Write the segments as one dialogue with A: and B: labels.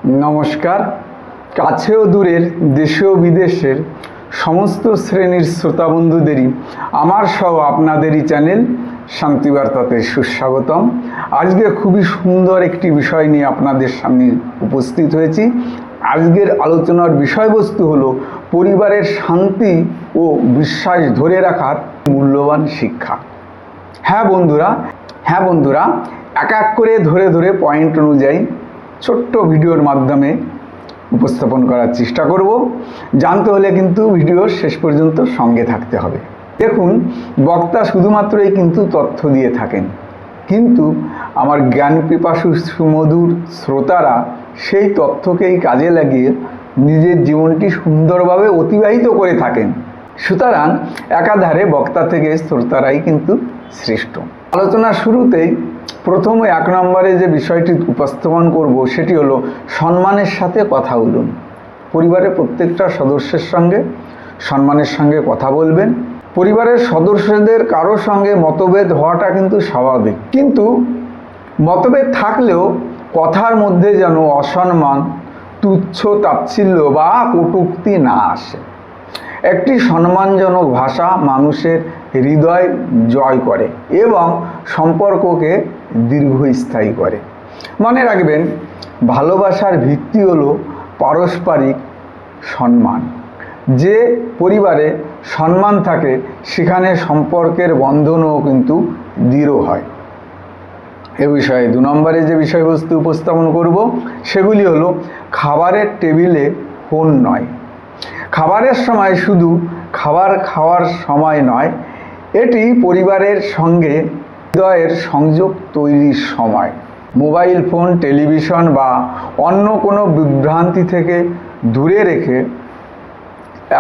A: নমস্কার। কাছে ও দূরের, দেশে ও বিদেশের সমস্ত শ্রেণীর শ্রোতা বন্ধুদেরই আমার সহ আপনাদেরই চ্যানেল শান্তিবার্তাতে সুস্বাগতম। আজকে খুবই সুন্দর একটি বিষয় নিয়ে আপনাদের সামনে উপস্থিত হয়েছি। আজকের আলোচনার বিষয়বস্তু হলো পরিবারের শান্তি ও বিশ্বাস ধরে রাখার মূল্যবান শিক্ষা। হ্যাঁ বন্ধুরা, এক এক করে ধরে ধরে পয়েন্ট অনুযায়ী ছোট্ট ভিডিওর মাধ্যমে উপস্থাপন করার চেষ্টা করব। জানতে হলে কিন্তু ভিডিওর শেষ পর্যন্ত সঙ্গে থাকতে হবে। দেখুন, বক্তা শুধুমাত্রই কিন্তু তথ্য দিয়ে থাকেন, কিন্তু আমার জ্ঞান পিপাসু সুমধুর শ্রোতারা সেই তথ্যকেই কাজে লাগিয়ে নিজের জীবনটি সুন্দরভাবে অতিবাহিত করে থাকেন। সুতরাং একাধারে বক্তা থেকে শ্রোতারাই কিন্তু শ্রেষ্ঠ। আলোচনার শুরুতেই প্রথমে 1 নম্বরে যে বিষয়টি উপস্থাপন করব সেটি হলো সম্মানের সাথে কথা বলুন। পরিবারের প্রত্যেকটা সদস্যের সঙ্গে সম্মানের সঙ্গে কথা বলবেন। পরিবারের সদস্যদের কারোর সঙ্গে মতভেদ হওয়াটা কিন্তু স্বাভাবিক, কিন্তু মতভেদ থাকলেও কথার মধ্যে যেন অসম্মান, তুচ্ছ তাচ্ছিল্য বা কটূক্তি না আসে। একটি সম্মানজনক ভাষা মানুষের হৃদয় জয় করে এবং সম্পর্ককে দীর্ঘস্থায়ী করে। মনে রাখবেন, ভালোবাসার ভিত্তি হলো পারস্পরিক সম্মান। যে পরিবারে সম্মান থাকে সেখানে সম্পর্কের বন্ধনও কিন্তু দৃঢ় হয়। এ বিষয়ে 2 নম্বরে যে বিষয়বস্তু উপস্থাপন করব সেগুলি হলো খাবারের টেবিলে ফোন নয়। খাবারের সময় শুধু খাবার খাওয়ার সময় নয়, এটি পরিবারের সঙ্গে হৃদয়ের সংযোগ তৈরির সময়। মোবাইল ফোন, টেলিভিশন বা অন্য কোনো বিভ্রান্তি থেকে দূরে রেখে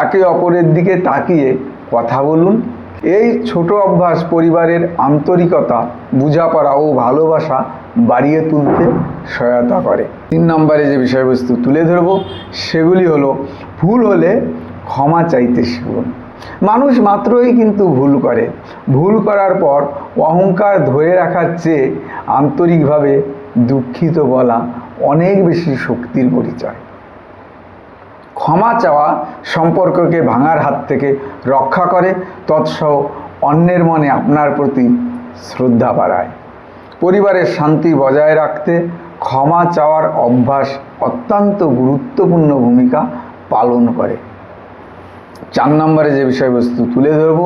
A: একে অপরের দিকে তাকিয়ে কথা বলুন। এই ছোট অভ্যাস পরিবারের আন্তরিকতা, বোঝাপড়া ও ভালোবাসা বাড়িয়ে তুলতে সহায়তা করে। 3 নম্বরে যে বিষয়বস্তু তুলে ধরব সেগুলি হলো ভুল হলে ক্ষমা চাইতে শিখুন। মানুষ মাত্রই কিন্তু ভুল করে। ভুল করার পর অহংকার ধরে রাখার চেয়ে আন্তরিকভাবে দুঃখিত বলা অনেক বেশি শক্তির পরিচয়। ক্ষমা চাওয়া সম্পর্ককে ভাঙার হাত থেকে রক্ষা করে, তৎসহ অন্যের মনে আপনার প্রতি শ্রদ্ধা বাড়ায়। পরিবারের শান্তি বজায় রাখতে ক্ষমা চাওয়ার অভ্যাস অত্যন্ত গুরুত্বপূর্ণ ভূমিকা পালন করে। 4 নম্বরে যে বিষয়বস্তু তুলে ধরব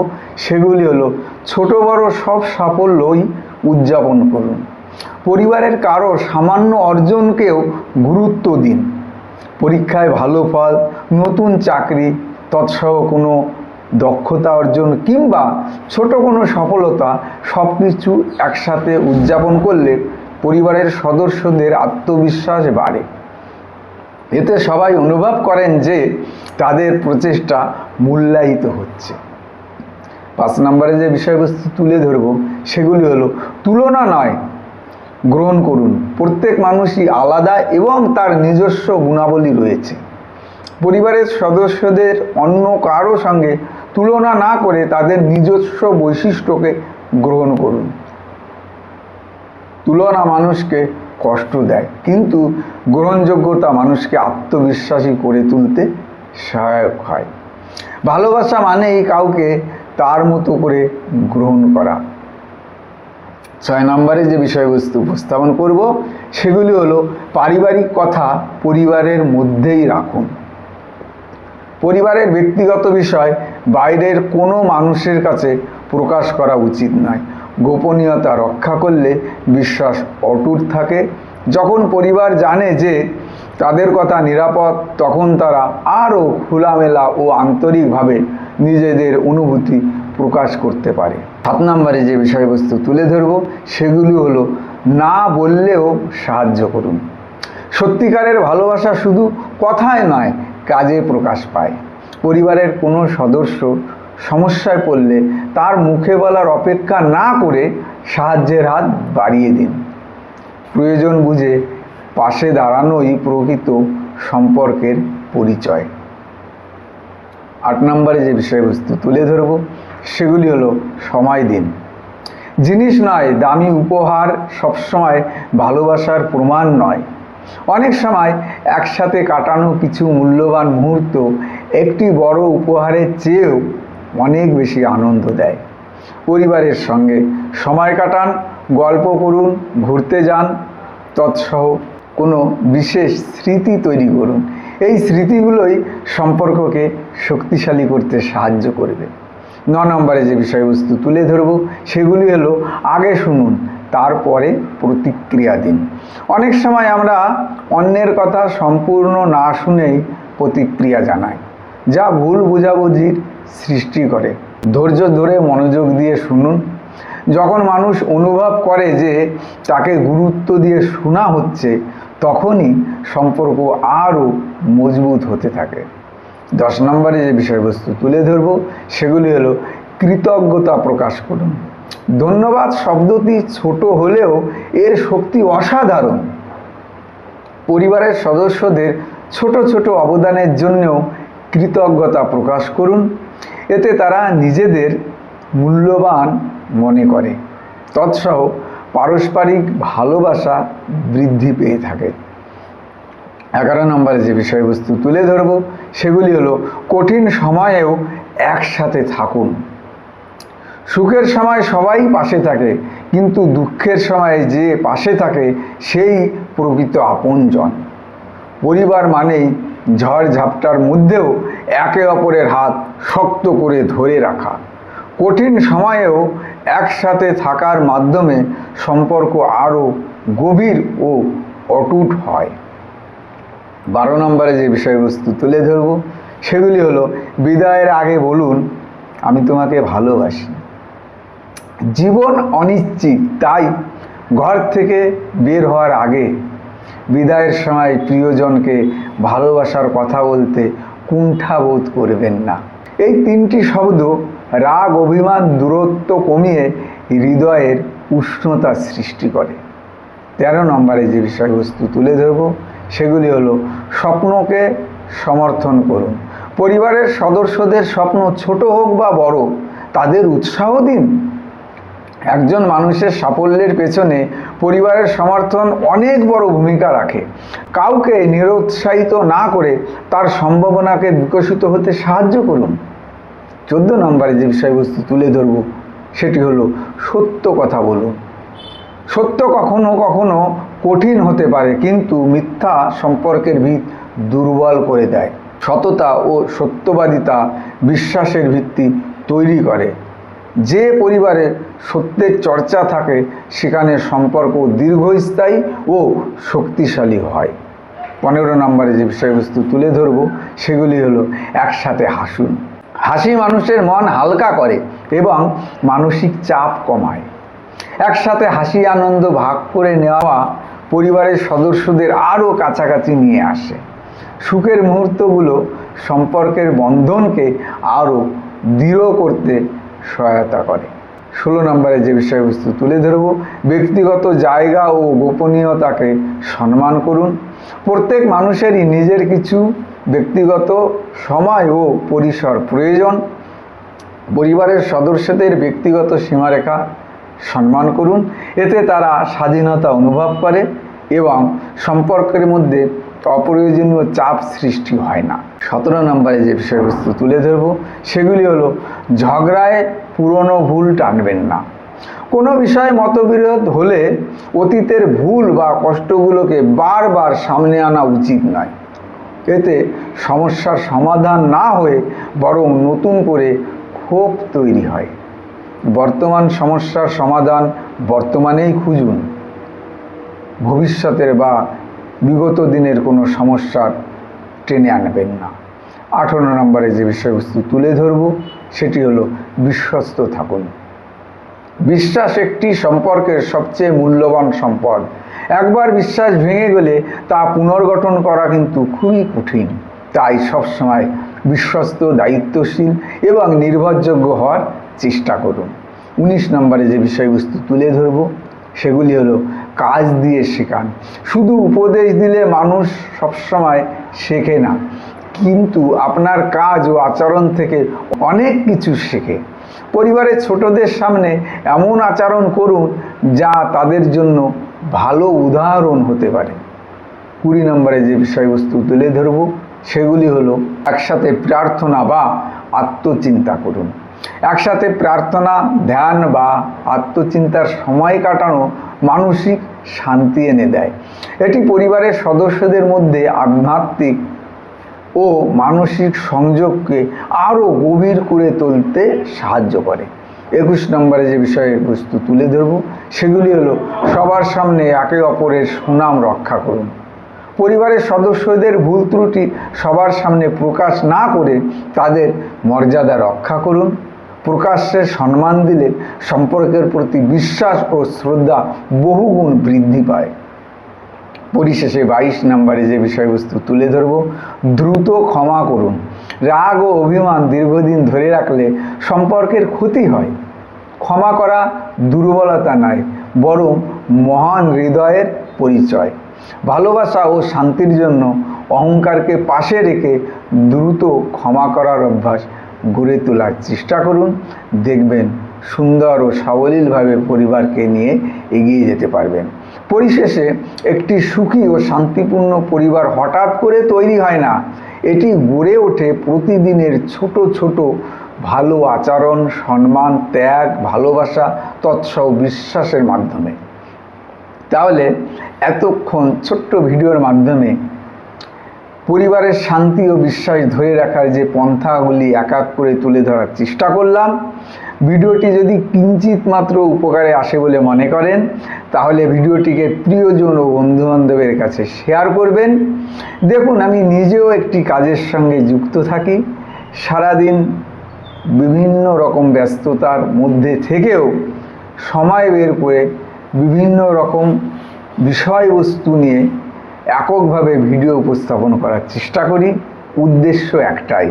A: সেগুলি হলো ছোট বড় সব সাফল্যই উদযাপন করুন। পরিবারের কারো সামান্য অর্জনকেও গুরুত্ব দিন। পরীক্ষায় ভালো ফল, নতুন চাকরি, তৎসহ কোনো দক্ষতা অর্জন কিংবা ছোট কোনো সফলতা, সব কিছু একসাথে উদযাপন করলে পরিবারের সদস্যদের আত্মবিশ্বাস বাড়ে। এতে সবাই অনুভব করেন যে তাদের প্রচেষ্টা মূল্যায়িত হচ্ছে। 5 নম্বরে যে বিষয়বস্তু তুলে ধরব সেগুলি হলো তুলনা নয়, গ্রহণ করুন। প্রত্যেক মানুষই আলাদা এবং তার নিজস্ব গুণাবলী রয়েছে। পরিবারের সদস্যদের অন্য কারো সঙ্গে তুলনা না করে তাদের নিজস্ব বৈশিষ্ট্যকে গ্রহণ করুন। তুলনা মানুষকে কষ্ট দেয়, কিন্তু গ্রহণযোগ্যতা মানুষকে আত্মবিশ্বাসী করে তুলতে সহায়ক হয়। ভালোবাসা মানেই কাউকে তার মতো করে গ্রহণ করা। 6 নম্বরে যে বিষয়বস্তু উপস্থাপন করব সেগুলি হলো পারিবারিক কথা পরিবারের মধ্যেই রাখুন। পরিবারের ব্যক্তিগত বিষয় বাইরের কোনো মানুষের কাছে প্রকাশ করা উচিত নয়। গোপনীয়তা রক্ষা করলে বিশ্বাস অটুট থাকে। যখন পরিবার জানে যে তাদের কথা নিরাপদ, তখন তারা আরও খোলামেলা ও আন্তরিকভাবে নিজেদের অনুভূতি প্রকাশ করতে পারে। 7 নম্বরে যে বিষয়বস্তু তুলে ধরব সেগুলি হলো না বললেও সাহায্য করুন। সত্যিকারের ভালোবাসা শুধু কথায় নয়, কাজে প্রকাশ পায়। পরিবারের কোনো সদস্য সমস্যায় পড়লে তার মুখে বলার অপেক্ষা না করে সাহায্যের হাত বাড়িয়ে দিন। প্রয়োজন বুঝে পাশে দাঁড়ানোই প্রকৃত সম্পর্কের পরিচয়। 8 নম্বরে যে বিষয়বস্তু তুলে ধরব সেগুলি হলো সময় দিন। জিনিস নয়, দামি উপহার সবসময় ভালোবাসার প্রমাণ নয়। অনেক সময় একসাথে কাটানো কিছু মূল্যবান মুহূর্ত একটি বড় উপহারের চেয়েও অনেক বেশি আনন্দ দেয়। পরিবারের সঙ্গে সময় কাটান, গল্প করুন, ঘুরতে যান, তৎসহ কোনো বিশেষ স্মৃতি তৈরি করুন। এই স্মৃতিগুলোই সম্পর্ককে শক্তিশালী করতে সাহায্য করবে। 9 নম্বরে যে বিষয়বস্তু তুলে ধরব সেগুলি হলো, আগে শুনুন তারপরে প্রতিক্রিয়া দিন। অনেক সময় আমরা অন্যের কথা সম্পূর্ণ না শুনেই প্রতিক্রিয়া জানাই, যা ভুল বোঝাবুঝির সৃষ্টি করে। ধৈর্য ধরে মনোযোগ দিয়ে শুনুন। যখন মানুষ অনুভব করে যে তাকে গুরুত্ব দিয়ে শোনা হচ্ছে, তখনই সম্পর্ক আরও মজবুত হতে থাকে। 10 নম্বরে যে বিষয়বস্তু তুলে ধরব সেগুলি হলো, কৃতজ্ঞতা প্রকাশ করুন। ধন্যবাদ শব্দটি ছোট হলেও এর শক্তি অসাধারণ। পরিবারের সদস্যদের ছোট ছোট অবদানের জন্যও কৃতজ্ঞতা প্রকাশ করুন। এতে তারা নিজেদের মূল্যবান মনে করে, তৎসহ পারস্পরিক ভালোবাসা বৃদ্ধি পেয়ে থাকে। 11 নম্বরে যে বিষয়বস্তু তুলে ধরব সেগুলি হলো, কঠিন সময়েও একসাথে থাকুন। সুখের সময় সবাই পাশে থাকে, কিন্তু দুঃখের সময় যে পাশে থাকে সেই প্রকৃত আপনজন। পরিবার মানেই ঝড় ঝাপটার মধ্যেও একে অপরের হাত শক্ত করে ধরে রাখা। কঠিন সময়েও একসাথে থাকার মাধ্যমে সম্পর্ক আরও গভীর ও অটুট হয়। 12 নম্বরে যে বিষয়বস্তু তুলে ধরব সেগুলি হলো, বিদায়ের আগে বলুন, আমি তোমাকে ভালোবাসি। জীবন অনিশ্চিত, তাই ঘর থেকে বের হওয়ার আগে বিদায়ের সময় প্রিয়জনকে ভালোবাসার কথা বলতে কুণ্ঠাবোধ করবেন না। এই 3টি শব্দ রাগ, অভিমান, দূরত্ব কমিয়ে হৃদয়ের উষ্ণতা সৃষ্টি করে। 13 নম্বরে যে বিষয়বস্তু তুলে ধরব সেগুলি হলো, স্বপ্নকে সমর্থন করুন। পরিবারের সদস্যদের স্বপ্ন ছোট হোক বা বড়, তাদের উৎসাহ দিন। একজন মানুষের সাফল্যের পেছনে পরিবারের সমর্থন অনেক বড় ভূমিকা রাখে। কাউকে নিরুৎসাহিত না করে তার সম্ভাবনাকে বিকশিত হতে সাহায্য করুন। 14 নম্বরে যে বিষয়বস্তু তুলে ধরব সেটি হলো, সত্য কথা বলুন। সত্য কখনো কখনো কঠিন হতে পারে, কিন্তু মিথ্যা সম্পর্কের ভিত দুর্বল করে দেয়। সততা ও সত্যবাদিতা বিশ্বাসের ভিত্তি তৈরি করে। যে পরিবারে সত্যের চর্চা থাকে সেখানে সম্পর্ক দীর্ঘস্থায়ী ও শক্তিশালী হয়। 15 নম্বরে যে বিষয়বস্তু তুলে ধরব সেগুলি হলো, একসাথে হাসুন। হাসি মানুষের মন হালকা করে এবং মানসিক চাপ কমায়। একসাথে হাসি আনন্দ ভাগ করে নেওয়া পরিবারের সদস্যদের আরও কাছাকাছি নিয়ে আসে। সুখের মুহূর্তগুলো সম্পর্কের বন্ধনকে আরও দৃঢ় করতে সহায়তা করে। 16 নম্বরে যে বিষয়বস্তু তুলে ধরব, ব্যক্তিগত জায়গা ও গোপনীয়তাকে সম্মান করুন। প্রত্যেক মানুষেরই নিজের কিছু ব্যক্তিগত সময় ও পরিসর প্রয়োজন। পরিবারের সদস্যদের ব্যক্তিগত সীমারেখা সম্মান করুন। এতে তারা স্বাধীনতা অনুভব করে এবং সম্পর্কের মধ্যে অপ্রয়োজনীয় চাপ সৃষ্টি হয় না। 17 নম্বরে যে বিষয়বস্তু তুলে ধরব সেগুলি হলো, ঝগড়ায় পুরনো ভুল টানবেন না। কোনো বিষয়ে মতবিরোধ হলে অতীতের ভুল বা কষ্টগুলোকে বারবার সামনে আনা উচিত নয়। এতে সমস্যার সমাধান না হয়ে বরং নতুন করে ক্ষোভ তৈরি হয়। বর্তমান সমস্যার সমাধান বর্তমানেই খুঁজুন, ভবিষ্যতের বা বিগত দিনের কোনো সমস্যার টেনে আনবেন না। 18 নম্বরে যে বিষয়বস্তু তুলে ধরব সেটি হলো, বিশ্বস্ত থাকুন। বিশ্বাস একটি সম্পর্কের সবচেয়ে মূল্যবান সম্পদ। একবার বিশ্বাস ভেঙে গেলে তা পুনর্গঠন করা কিন্তু খুবই কঠিন। তাই সবসময় বিশ্বস্ত, দায়িত্বশীল এবং নির্ভরযোগ্য হওয়ার চেষ্টা করুন। 19 নম্বরে যে বিষয়বস্তু তুলে ধরব সেগুলি হলো, কাজ দিয়ে শেখান। শুধু উপদেশ দিলে মানুষ সবসময় শেখে না, কিন্তু আপনার কাজ ও আচরণ থেকে অনেক কিছু শেখে। পরিবারের ছোটদের সামনে এমন আচরণ করুন যা তাদের জন্য ভালো উদাহরণ হতে পারে। 20 নম্বরে যে বিষয়বস্তু তুলে ধরব সেগুলি হলো একসাথে প্রার্থনা বা আত্মচিন্তা করুন। একসাথে প্রার্থনা, ধ্যান বা আত্মচিন্তার সময় কাটানো মানসিক শান্তি এনে দেয়। এটি পরিবারের সদস্যদের মধ্যে আধ্যাত্মিক ও মানসিক সংযোগকে আরও গভীর করে তুলতে সাহায্য করে। 21 নম্বরে যে বিষয়বস্তু তুলে ধরব সেগুলি হলো সবার সামনে একে অপরের সুনাম রক্ষা করুন। পরিবারের সদস্যদের ভুল ত্রুটি সবার সামনে প্রকাশ না করে তাদের মর্যাদা রক্ষা করুন। প্রকাশ্যে সম্মান দিলে সম্পর্কের প্রতি বিশ্বাস ও শ্রদ্ধা বহুগুণ বৃদ্ধি পায়। পরিশেষে 22 নম্বরে যে বিষয়বস্তু তুলে ধরব, দ্রুত ক্ষমা করুন। রাগ ও অভিমান দীর্ঘদিন ধরে রাখলে সম্পর্কের ক্ষতি হয়। ক্ষমা করা দুর্বলতা নয়, বরং মহান হৃদয়ের পরিচয়। ভালোবাসা ও শান্তির জন্য অহংকারকে পাশে রেখে দ্রুত ক্ষমা করার অভ্যাস গড়ে তোলার চেষ্টা করুন। দেখবেন সুন্দর ও সাবলীলভাবে পরিবারকে নিয়ে এগিয়ে যেতে পারবেন। পরিশেষে একটি সুখী ও শান্তিপূর্ণ পরিবার হঠাৎ করে তৈরি হয় না, এটি গড়ে ওঠে প্রতিদিনের ছোট ছোট ভালো আচরণ, সম্মান, ত্যাগ, ভালোবাসা তৎসহ বিশ্বাসের মাধ্যমে। তাহলে এতক্ষণ ছোট্ট ভিডিওর মাধ্যমে পরিবারের শান্তি ও বিশ্বাস ধরে রাখার যে পন্থাগুলি এক এক করে তুলে ধরার চেষ্টা করলাম। ভিডিওটি যদি কিঞ্চিত মাত্র উপকারে আসে বলে মনে করেন তাহলে ভিডিওটিকে প্রিয়জন ও বন্ধুবান্ধবের কাছে শেয়ার করবেন। দেখুন, আমি নিজেও একটি কাজের সঙ্গে যুক্ত থাকি। সারাদিন বিভিন্ন রকম ব্যস্ততার মধ্যে থেকেও সময় বের করে বিভিন্ন রকম বিষয়বস্তু নিয়ে এককভাবে ভিডিও উপস্থাপন করার চেষ্টা করি। উদ্দেশ্য একটাই,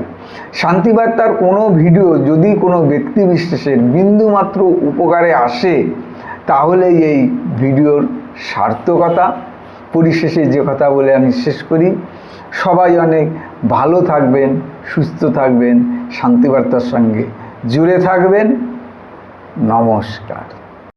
A: শান্তিবার্তার কোনো ভিডিও যদি কোনো ব্যক্তি বিশেষের বিন্দুমাত্র উপকারে আসে তাহলেই এই ভিডিওর সার্থকতা। পরিশেষে যে কথা বলে আমি শেষ করি, সবাই অনেক ভালো থাকবেন, সুস্থ থাকবেন, শান্তিবার্তার সঙ্গে জুড়ে থাকবেন। নমস্কার।